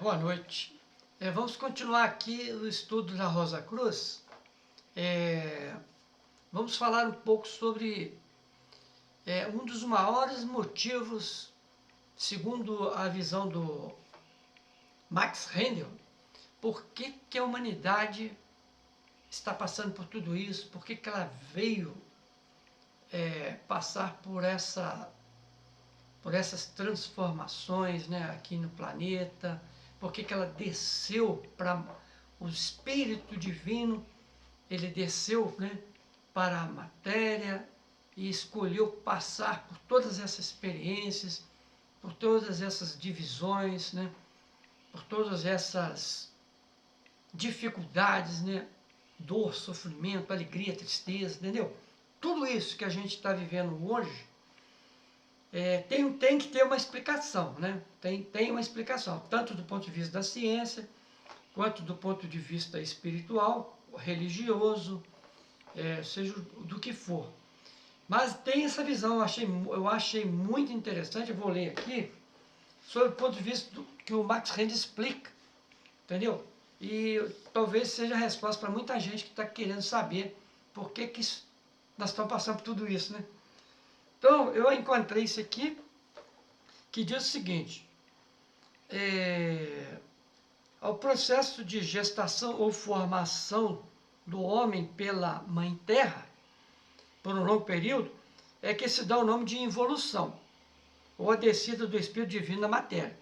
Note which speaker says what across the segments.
Speaker 1: Boa noite. Vamos continuar aqui o estudo da Rosa Cruz. Vamos falar um pouco sobre um dos maiores motivos, segundo a visão do Max Rendel, por que a humanidade está passando por tudo isso, por que ela veio passar por essas transformações, né, aqui no planeta, por que ela desceu para o Espírito Divino, ele desceu, né, para a matéria e escolheu passar por todas essas experiências, por todas essas divisões, né, por todas essas dificuldades, né, dor, sofrimento, alegria, tristeza, entendeu? Tudo isso que a gente está vivendo hoje tem que ter uma explicação, né? Tem uma explicação, tanto do ponto de vista da ciência, quanto do ponto de vista espiritual, religioso, seja do que for. Mas tem essa visão, eu achei muito interessante, eu vou ler aqui, sobre o ponto de vista que o Max Rand explica, entendeu? E talvez seja a resposta para muita gente que está querendo saber por que nós estamos passando por tudo isso, né? Então, eu encontrei isso aqui, que diz o seguinte: ao processo de gestação ou formação do homem pela Mãe Terra, por um longo período, é que se dá o nome de involução, ou a descida do Espírito Divino na matéria.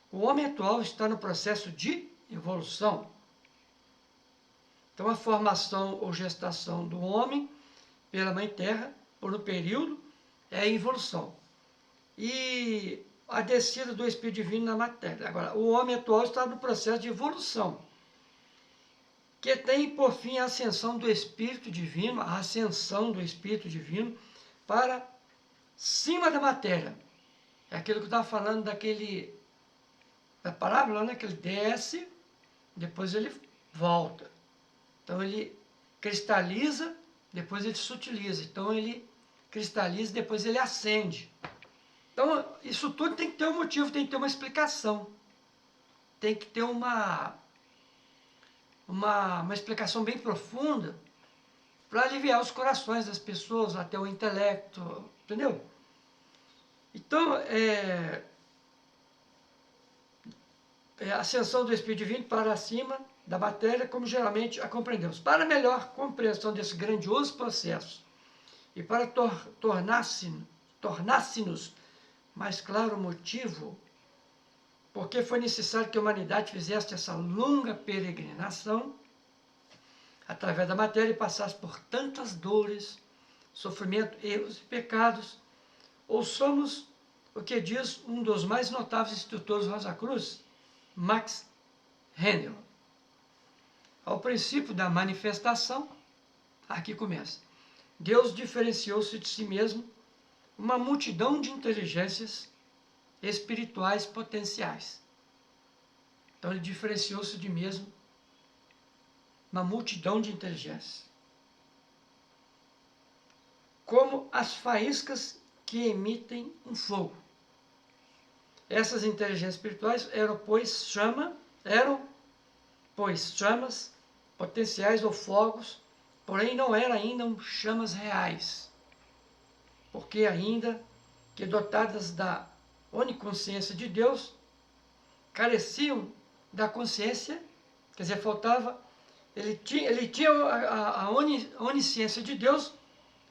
Speaker 1: O homem atual está no processo de evolução. Então, a formação ou gestação do homem pela Mãe Terra, por um período, é a evolução. E a descida do Espírito Divino na matéria. Agora, o homem atual está no processo de evolução, que tem por fim a ascensão do Espírito Divino, a ascensão do Espírito Divino para cima da matéria. É aquilo que eu estava falando da parábola, né? Que ele desce, depois ele volta. Então ele cristaliza, depois ele sutiliza. Então ele cristaliza, depois ele acende. Então, isso tudo tem que ter um motivo, tem que ter uma explicação. Tem que ter uma explicação bem profunda para aliviar os corações das pessoas, até o intelecto, entendeu? Então, a ascensão do Espírito Divino para cima da matéria, como geralmente a compreendemos. Para melhor compreensão desse grandioso processo e para tornar-se-nos mais claro o motivo porque foi necessário que a humanidade fizesse essa longa peregrinação através da matéria e passasse por tantas dores, sofrimento, erros e pecados, ou somos o que diz um dos mais notáveis instrutores Rosa Cruz, Max Rendel. Ao princípio da manifestação, aqui começa, Deus diferenciou-se de si mesmo uma multidão de inteligências espirituais potenciais. Então ele diferenciou-se de mesmo uma multidão de inteligências. Como as faíscas que emitem um fogo. Essas inteligências espirituais eram, pois, chamas potenciais ou fogos, porém não eram ainda chamas reais, porque ainda que dotadas da oniconsciência de Deus, careciam da consciência, quer dizer, faltava, ele tinha a onisciência de Deus,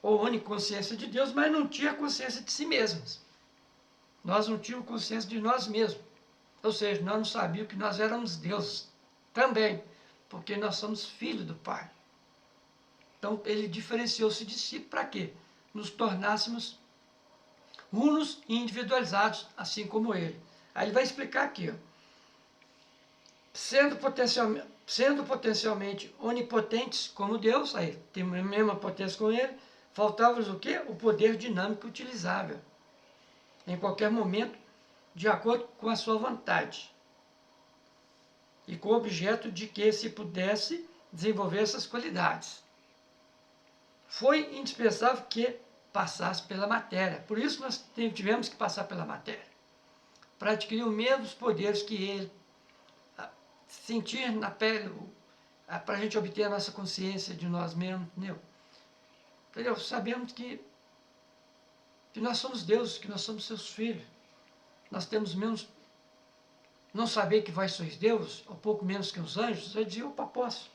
Speaker 1: ou oniconsciência de Deus, mas não tinha consciência de si mesmos. Nós não tínhamos consciência de nós mesmos. Ou seja, nós não sabíamos que nós éramos Deus também, porque nós somos filhos do Pai. Então, ele diferenciou-se de si para quê? Nos tornássemos unos e individualizados, assim como ele. Aí ele vai explicar aqui, ó. Sendo potencialmente onipotentes como Deus, aí tem a mesma potência com ele, faltava-lhes o quê? O poder dinâmico utilizável, em qualquer momento, de acordo com a sua vontade, e com o objeto de que se pudesse desenvolver essas qualidades. Foi indispensável que passasse pela matéria, por isso nós tivemos que passar pela matéria, para adquirir os mesmos poderes que ele, sentir na pele, para a gente obter a nossa consciência de nós mesmos, entendeu? Entendeu? Sabemos que nós somos Deus, que nós somos seus filhos. Nós temos menos, não saber que vós sois Deus, ou pouco menos que os anjos, eu dizia, opa, posso.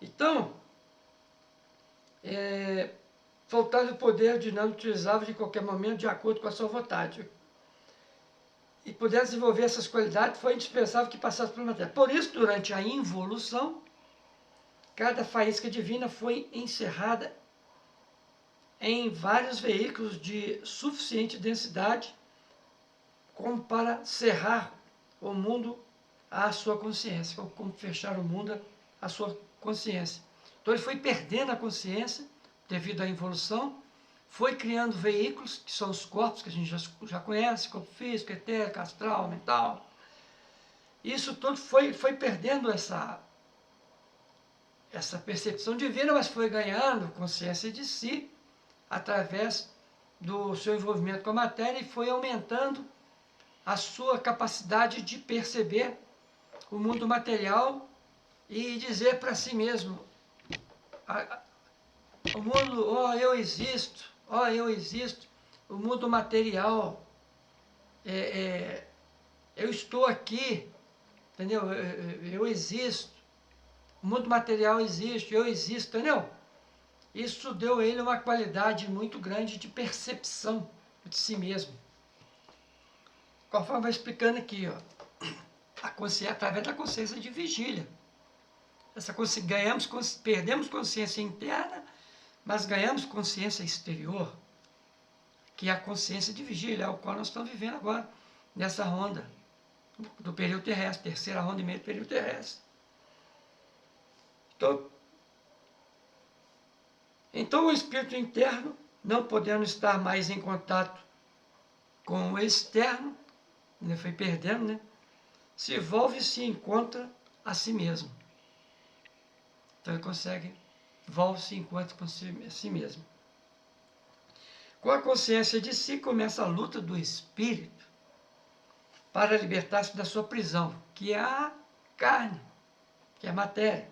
Speaker 1: Então, faltar o poder dinâmico utilizável de qualquer momento de acordo com a sua vontade. E poder desenvolver essas qualidades foi indispensável que passasse pela matéria. Por isso, durante a involução, cada faísca divina foi encerrada em vários veículos de suficiente densidade como para cerrar o mundo à sua consciência, como fechar o mundo à sua consciência. Então ele foi perdendo a consciência devido à involução, foi criando veículos, que são os corpos que a gente já conhece, corpo físico, etérico, astral, mental. Isso tudo foi perdendo essa percepção divina, mas foi ganhando consciência de si através do seu envolvimento com a matéria e foi aumentando a sua capacidade de perceber o mundo material e dizer para si mesmo, o mundo, eu existo, o mundo material, eu estou aqui, entendeu? Eu existo, o mundo material existe, eu existo, entendeu? Isso deu a ele uma qualidade muito grande de percepção de si mesmo. Conforme vai explicando aqui, através da consciência de vigília. Perdemos consciência interna, mas ganhamos consciência exterior, que é a consciência de vigília, é o qual nós estamos vivendo agora, nessa ronda do período terrestre, terceira ronda e meio do período terrestre. Então o espírito interno, não podendo estar mais em contato com o externo, ele foi perdendo, né? Se envolve e se encontra a si mesmo. Então ele consegue, envolve e se encontra com si mesmo. Com a consciência de si começa a luta do espírito para libertar-se da sua prisão, que é a carne, que é a matéria.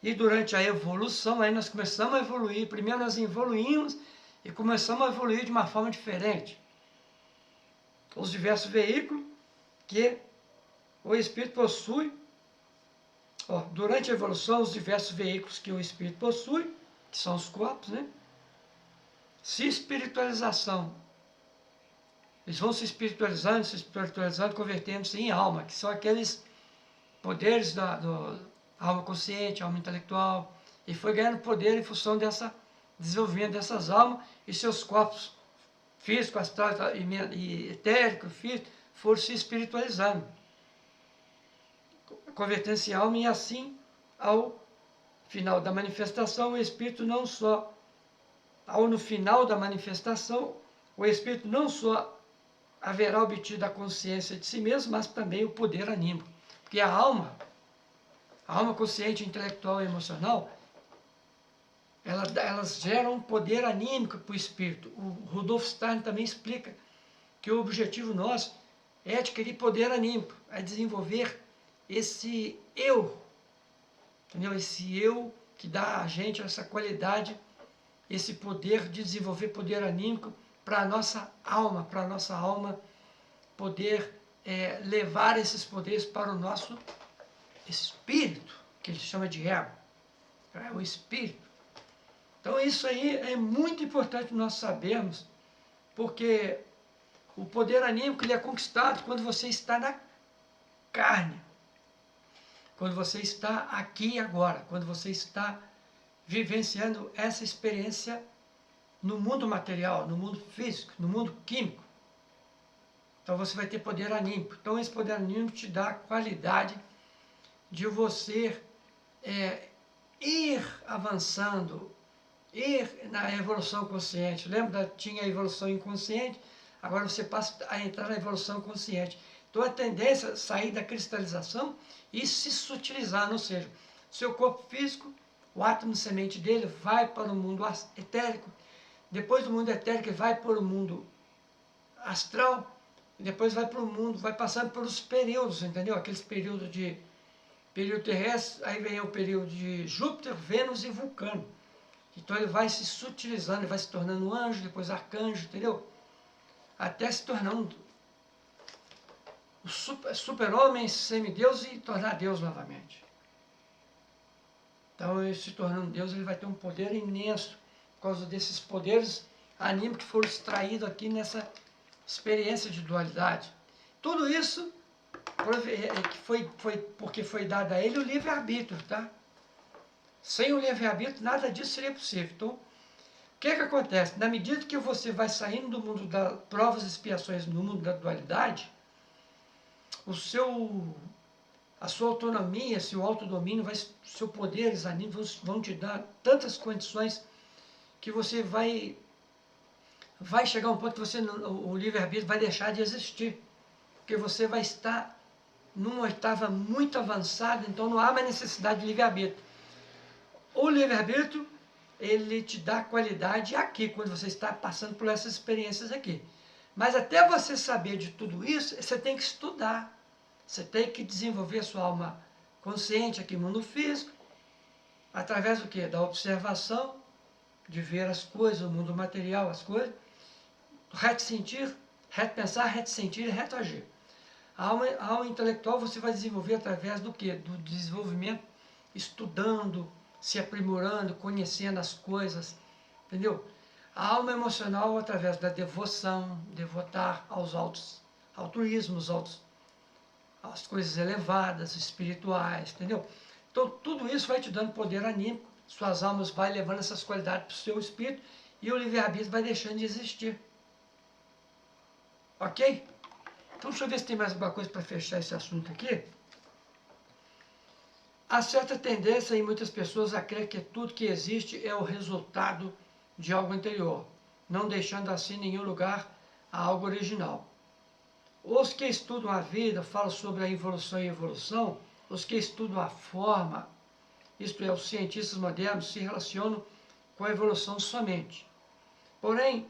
Speaker 1: E durante a evolução, aí nós começamos a evoluir. Primeiro nós evoluímos e começamos a evoluir de uma forma diferente. Os diversos veículos que o espírito possui. Durante a evolução, os diversos veículos que o espírito possui, que são os corpos, né? Se espiritualização. Eles vão se espiritualizando, convertendo-se em alma, que são aqueles poderes da alma consciente, alma intelectual, e foi ganhando poder em função desenvolvimento dessas almas e seus corpos físico, astral e etérico, físico, foram se espiritualizando, convertendo-se em alma, e assim, ao final da manifestação, o espírito não só, no final da manifestação, o espírito não só haverá obtido a consciência de si mesmo, mas também o poder anímico, porque a alma consciente, intelectual e emocional, elas geram um poder anímico para o espírito. O Rudolf Steiner também explica que o objetivo nosso é adquirir poder anímico, é desenvolver esse eu, entendeu? Esse eu que dá a gente essa qualidade, esse poder de desenvolver poder anímico para a nossa alma poder levar esses poderes para o nosso espírito, que ele chama de ego, é o espírito. Então isso aí é muito importante nós sabermos, porque o poder anímico ele é conquistado quando você está na carne, quando você está aqui e agora, quando você está vivenciando essa experiência no mundo material, no mundo físico, no mundo químico. Então você vai ter poder anímico. Então esse poder anímico te dá a qualidade de você ir avançando, ir na evolução consciente. Lembra? Tinha a evolução inconsciente, agora você passa a entrar na evolução consciente. Então a tendência é sair da cristalização e se sutilizar, ou seja, seu corpo físico, o átomo semente dele vai para o mundo etérico, depois do mundo etérico ele vai para o mundo astral, e depois vai para o mundo, vai passando pelos períodos, entendeu? Aqueles períodos de período terrestre, aí vem o período de Júpiter, Vênus e Vulcano. Então ele vai se sutilizando, ele vai se tornando um anjo, depois arcanjo, entendeu? Até se tornar um super-homem, semideus e tornar Deus novamente. Então, ele se tornando Deus, ele vai ter um poder imenso por causa desses poderes anímicos que foram extraídos aqui nessa experiência de dualidade. Tudo isso foi porque foi dado a ele o livre-arbítrio, tá? Sem o livre-arbítrio, nada disso seria possível. Então, o que acontece? Na medida que você vai saindo do mundo das provas e expiações, no mundo da dualidade, a sua autonomia, seu autodomínio, seus poderes anímicos vão te dar tantas condições que você vai chegar a um ponto que o livre-arbítrio vai deixar de existir. Porque você vai estar numa oitava muito avançada, então não há mais necessidade de livre-arbítrio. O livre-arbítrio, ele te dá qualidade aqui, quando você está passando por essas experiências aqui. Mas até você saber de tudo isso, você tem que estudar. Você tem que desenvolver a sua alma consciente aqui no mundo físico, através do quê? Da observação, de ver as coisas, o mundo material, as coisas, reto sentir, reto pensar, reto sentir e reto agir. A alma intelectual você vai desenvolver através do quê? Do desenvolvimento, estudando, se aprimorando, conhecendo as coisas, entendeu? A alma emocional através da devoção, devotar aos altruísmos, às coisas elevadas, espirituais, entendeu? Então, tudo isso vai te dando poder anímico, suas almas vai levando essas qualidades para o seu espírito e o livre-arbítrio vai deixando de existir. Ok? Então, deixa eu ver se tem mais alguma coisa para fechar esse assunto aqui. Há certa tendência em muitas pessoas a crer que tudo que existe é o resultado de algo anterior, não deixando assim nenhum lugar a algo original. Os que estudam a vida falam sobre a evolução e evolução, os que estudam a forma, isto é, os cientistas modernos, se relacionam com a evolução somente. Porém,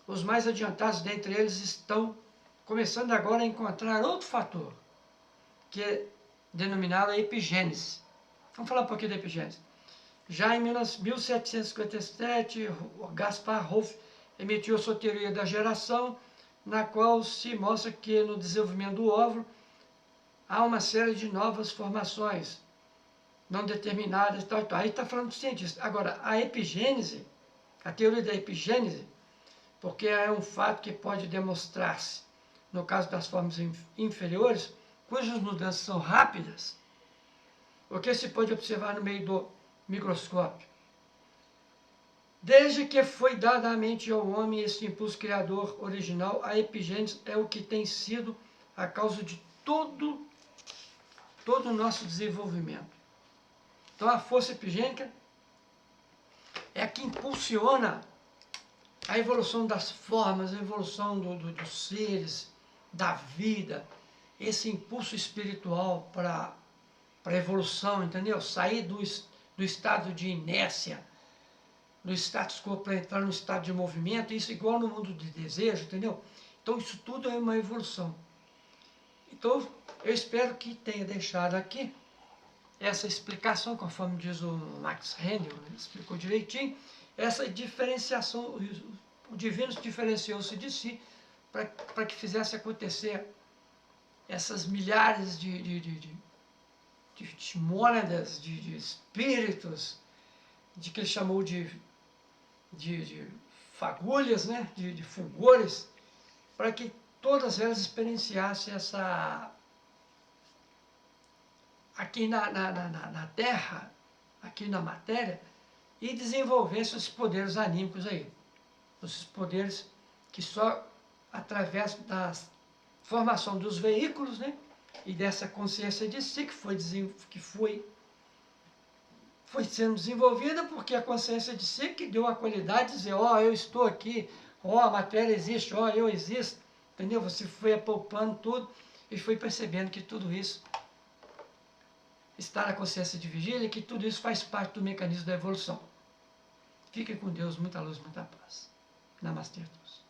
Speaker 1: os mais adiantados dentre eles estão começando agora a encontrar outro fator, que é denominado a epigênese. Vamos falar um pouquinho da epigênese. Já em 1757, Gaspar Rolf emitiu a sua teoria da geração, na qual se mostra que no desenvolvimento do óvulo há uma série de novas formações não determinadas, tal. Aí está falando do cientista. Agora, a epigênese, a teoria da epigênese, porque é um fato que pode demonstrar-se no caso das formas inferiores, cujas mudanças são rápidas, o que se pode observar no meio do microscópio. Desde que foi dado à mente e ao homem esse impulso criador original, a epigênese é o que tem sido a causa de todo o nosso desenvolvimento. Então a força epigênica é a que impulsiona a evolução das formas, a evolução dos seres, da vida, esse impulso espiritual para a evolução, entendeu? Sair do estado de inércia, do status quo para entrar no estado de movimento, isso igual no mundo de desejo, entendeu? Então isso tudo é uma evolução. Então eu espero que tenha deixado aqui essa explicação, conforme diz o Max Rendel, ele explicou direitinho, essa diferenciação, o divino diferenciou-se de si para que fizesse acontecer essas milhares de mônadas, de espíritos, de que ele chamou de fagulhas, né? de fulgores, para que todas elas experienciassem essa... aqui na Terra, aqui na matéria, e desenvolvesse os poderes anímicos aí. Os poderes que só através da formação dos veículos, né? E dessa consciência de si que foi sendo desenvolvida, porque a consciência de si que deu a qualidade de dizer, ó, eu estou aqui, ó, a matéria existe, ó, eu existo, entendeu? Você foi apalpando tudo e foi percebendo que tudo isso está na consciência de vigília e que tudo isso faz parte do mecanismo da evolução. Fiquem com Deus, muita luz, muita paz. Namastê a todos.